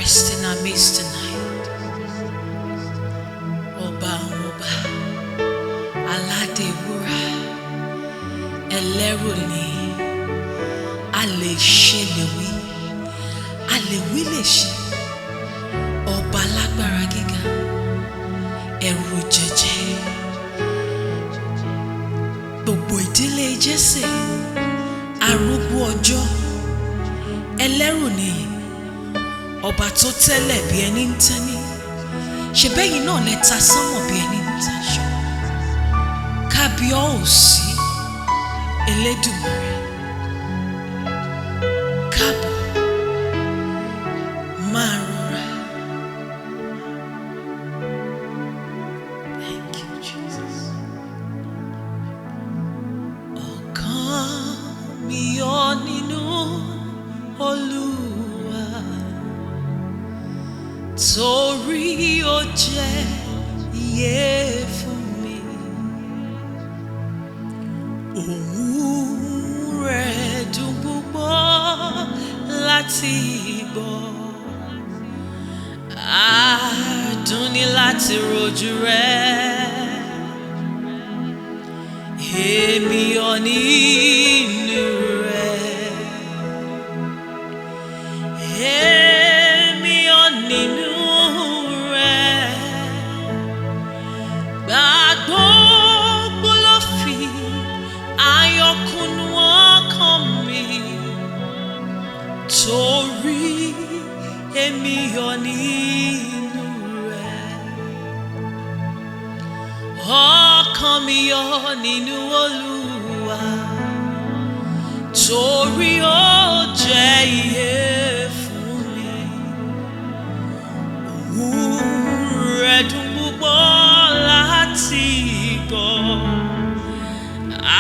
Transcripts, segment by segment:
rest in our midst tonight. Oba Oba, Alade Wura, Ẹlẹ́rù ni, a lè ṣe lè wí, a lè wí lè ṣe. Ọba lágbára gíga, ẹ̀rù jẹ̀jẹ̀. Gbogbo ìdílé Jésè, arúgbó ọjọ́, ẹlẹ́rù ni, ọba tó tẹ́lẹ̀ bí ẹni ń tẹ́ni. Ṣé bẹ́yìn náà lẹ ta sánmọ̀ bí ẹni ń taṣọ? Kábíyèsí Elédùmarè, káàbọ̀ máa rọra. Thank you, Jesus. Ọkàn mi yọ̀ nínú Olúwa, torí ó jẹ́ ìyè fún mi. Ohùn rẹ̀ dùn púpọ̀ láti gbọ́, adùn ni láti rojú rẹ̀. Èmi yọ̀ nínú rẹ̀, èmi yọ̀ nínú rẹ̀. Gbogbo ló fi ayọ̀ kúnnú ọkàn mi, torí èmi yọ̀ nínú rẹ̀. Ọkàn mi yọ̀ nínú Olúwa, torí ó jẹ́ ìyè fún mi. Ohùn rẹ̀ dùn púpọ̀ láti gbọ́,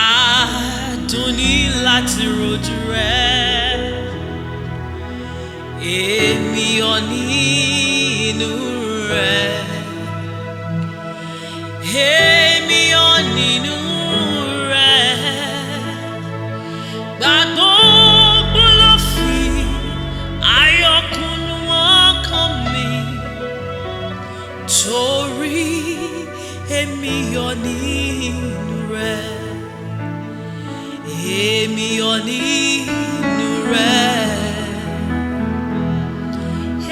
adùn ni láti rojú rẹ̀. Èmi yọ̀ nínú rẹ̀, èmi yọ̀ nínú rẹ̀. Gbogbo ló fi ayọ̀ kúnnú ọkàn mi, torí èmi yọ̀ nínú rẹ̀. Èmi yọ̀ nínú rẹ̀.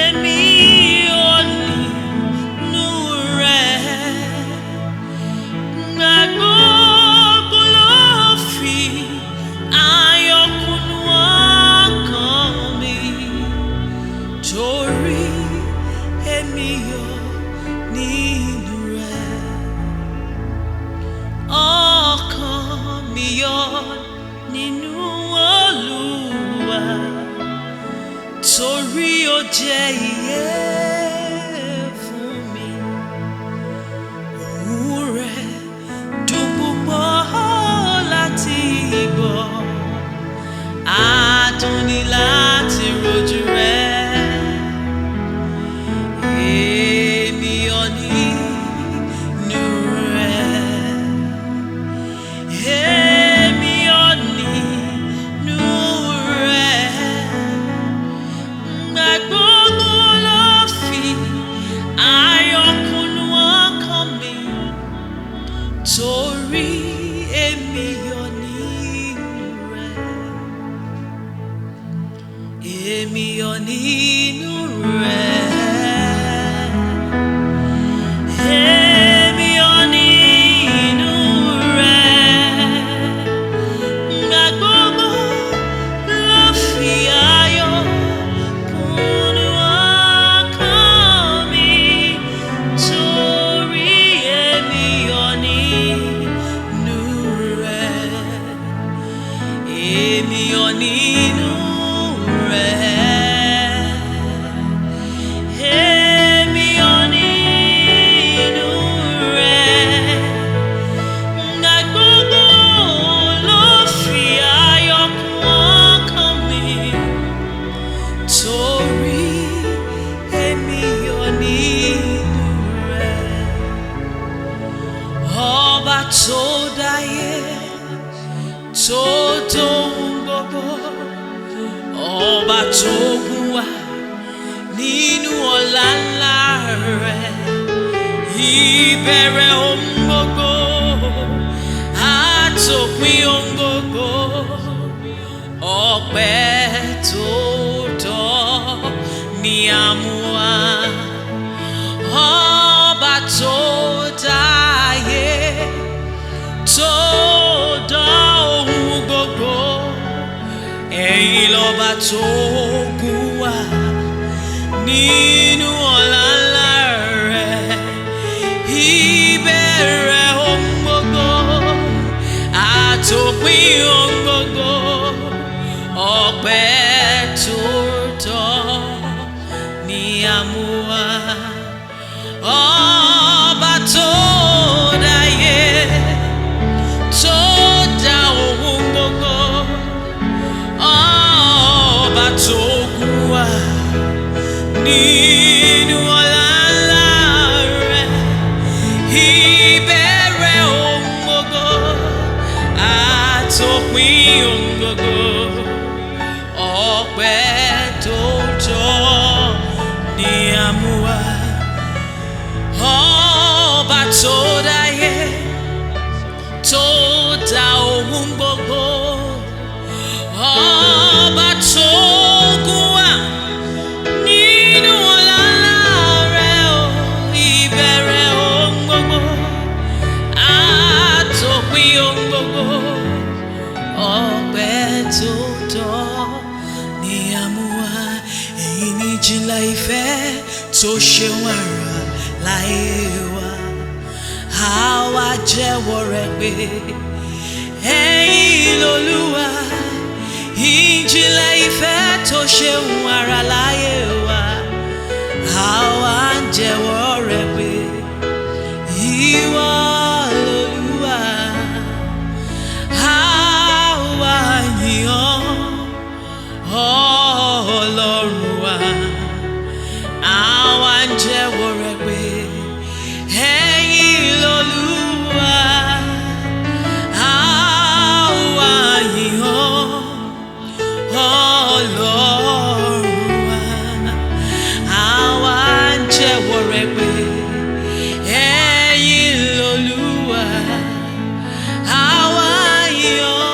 Èmi yọ̀ nínú rẹ̀. Gbogbo ló fi ayọ̀ kúnnú ọkàn mi, torí èmi yọ̀ nínú rẹ̀. Ọkàn mi yọ̀ nínú Olúwa, torí ó jẹ́ ìyè fún mi. Ohùn rẹ̀ dùn púpọ̀ láti gbọ́, adùn ni láti rojú rẹ̀. Èmi yọ̀ nínú rẹ̀, èmi yọ̀ nínú rẹ̀. Gbogbo ló fi ayọ̀ kúnnú ọkàn mi, torí èmi yọ̀ nínú rẹ̀. Èmi yọ̀ nínú rẹ̀. Èmi yọ̀ nínú rẹ̀. Gbogbo ló fi ayọ̀ kúnnú ọkàn mi, torí èmi yọ̀ nínú rẹ̀. Èmi yọ̀ nínú rẹ̀. Èmi yọ̀ nínú rẹ̀. Gbogbo ló fi ayọ̀ kún ọkàn mi, torí èmi yọ̀ nínú rẹ̀. Ọba tó dáyé, tó dóhun gbogbo, ọba tó gùn wá nínú rẹ̀ ìbẹ̀rẹ̀ ohun gbogbo àtòpin ohun gbogbo ọpẹ́ tó tọ́ ni a mú wá ọba tó dá ayé tó dá ohun gbogbo ẹ̀yin lọ́ba tó gún wá nínú ọlá ńlá rẹ̀ ìbẹ̀rẹ̀ ohun gbogbo àtòpin ohun gbogbo ọpẹ́ tó tọ́ ni a mú wá ọba tó dáyé tó dá ohun gbogbo ọba tó gún wá nínú ọlá ńlá rẹ̀ ìbẹ̀rẹ̀ ohun gbogbo àtòpin ohun gbogbo ọpẹ́ tó tọ́ ni a mú wá ọba tó dáyé tó dá ohun gbogbo ọba tó gún wá nínú ọlá ńlá rẹ̀ ìbẹ̀rẹ̀ ohun gbogbo àtòpin ohun gbogbo ọpẹ́ tó tọ́ ni a mú wá ẹ̀yin ní ìjìnlẹ̀ ìfẹ́ tó ṣe wàrà láyé wa àwa jẹ́wọ́ rẹ̀ pé ẹ̀yin l'Olúwa ìjìnlẹ̀ ìfẹ́ tó ṣe wàrà láyé wa àwa jẹ́wọ́ rẹ̀ pé ìwọ l'Olúwa àwa yìn ọ́ Ọlọ́run wa àwa jẹ́wọ́ rẹ̀ pé ẹ̀yin l'Olúwa àwa yìn ọ́ Ọlọ́run wa àwa jẹ́wọ́ rẹ̀ pé ẹ̀yin l'Olúwa àwa yìn ọ́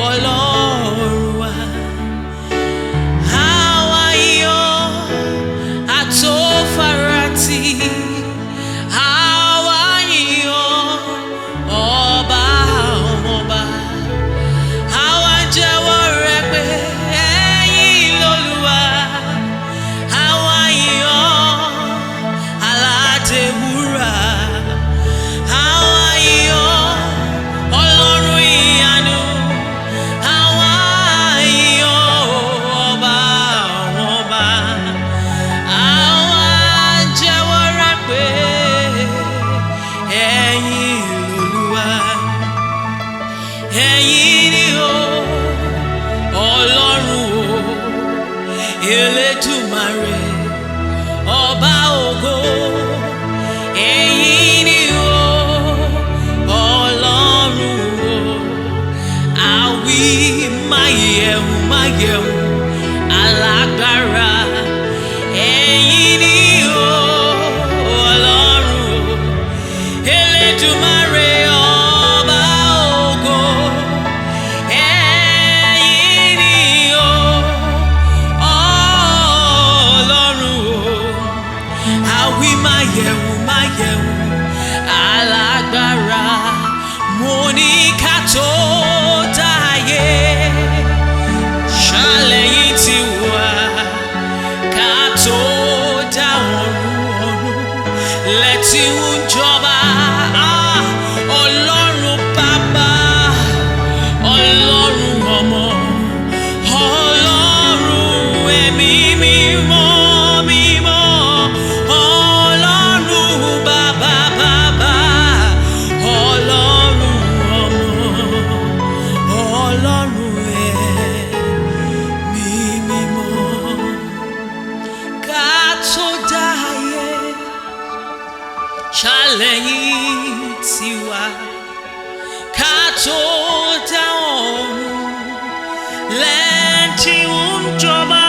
Ọlọ́run wa àwa yìn ọ́ àtòfarati àwa yìn ọ́ ọba àwọn ọba àwa jẹ́wọ́ rẹ̀ pé ẹ̀yin l'Olúwa àwa yìn ọ́ aládé wúrà àwa yìn ọ́ Ọlọ́run ìyanu àwa yìn ọ́ ọba àwọn ọba àwa jẹ́wọ́ rẹ̀ pé ẹ̀yin l'Olúwa ẹ̀yin ni o Ọlọ́run o Elédùmarè ọba ògo ẹ̀yin ni o Ọlọ́run o àwí máyẹ̀hún alágbára ẹ̀yin ni o Ọlọ́run o Elédùmarè ọba ògo ẹ̀yin ni o Ọlọ́run o àwí máyẹ̀hún alágbára mo ní ká tó dáyé ṣàlẹ́yìn ti wà ká tó dá ọ̀run lẹ́tí ń jọba Ọlọ́run bàbá Ọlọ́run ọmọ Ọlọ́run ẹ̀mí mímọ́ mímọ́ Ọlọ́run bàbá bàbá Ọlọ́run ọmọ Ọlọ́run ẹ̀mí mímọ́ ká tó dáyé ṣàlẹ́yìn tiwa ká tó dá ọ̀run lẹ́tí ń jọba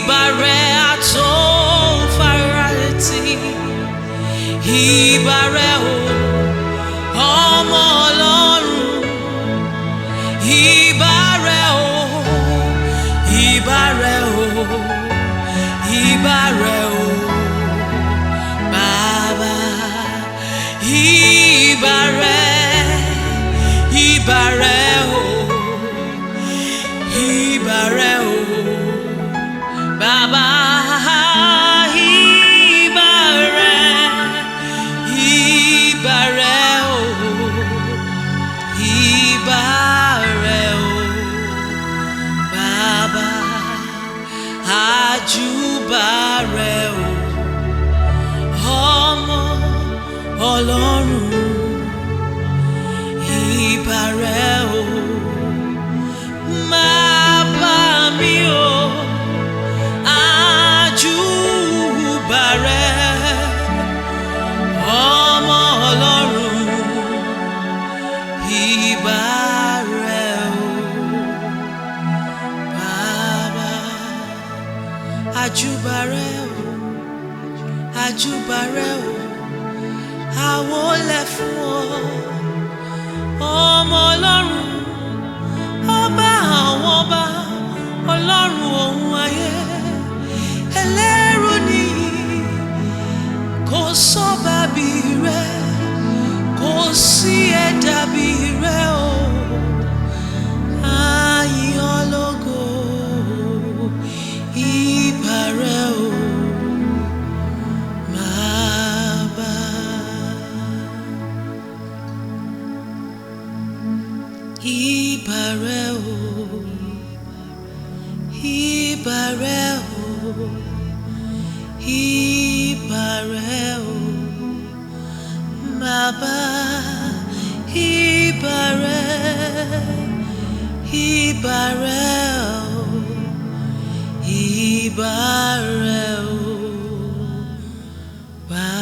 ìbàrẹ̀ àtòfararètí, ìbàrẹ̀ o ọmọ Ọlọ́run, ìbàrẹ̀ o, ìbàrẹ̀ o, ìbàrẹ̀ o Bàbá, ìbàrẹ̀, ìbàrẹ̀ o, ìbàrẹ̀ o Bàbá, ìbàrẹ̀, ìbàrẹ̀ o, ìbàrẹ̀ o Bàbá, àjùbà rẹ̀ o ọmọ Ọlọ́run, ìbàrẹ̀ o máa bá mi o, àjùbà rẹ̀ ọmọ Ọlọ́run, ìbàrẹ̀ o Bàbá, àjùbà rẹ̀ o, àjùbà rẹ̀ o, àwọlẹ̀ fún ọ ọmọ Ọlọ́run, ọba àwọn ọba, Ọlọ́run ohun ayé, ẹlẹ́rù nìyí, kò sọ́ba bí rẹ̀, kò sí ẹ̀dá bí rẹ̀ o, àyìn ológo, ìbàrẹ̀ o Bàbá. Ìbàrẹ̀ o, ìbàrẹ̀ o, ìbàrẹ̀ o Bàbá, ìbàrẹ̀, ìbàrẹ̀ o, ìbàrẹ̀ o Bàbá.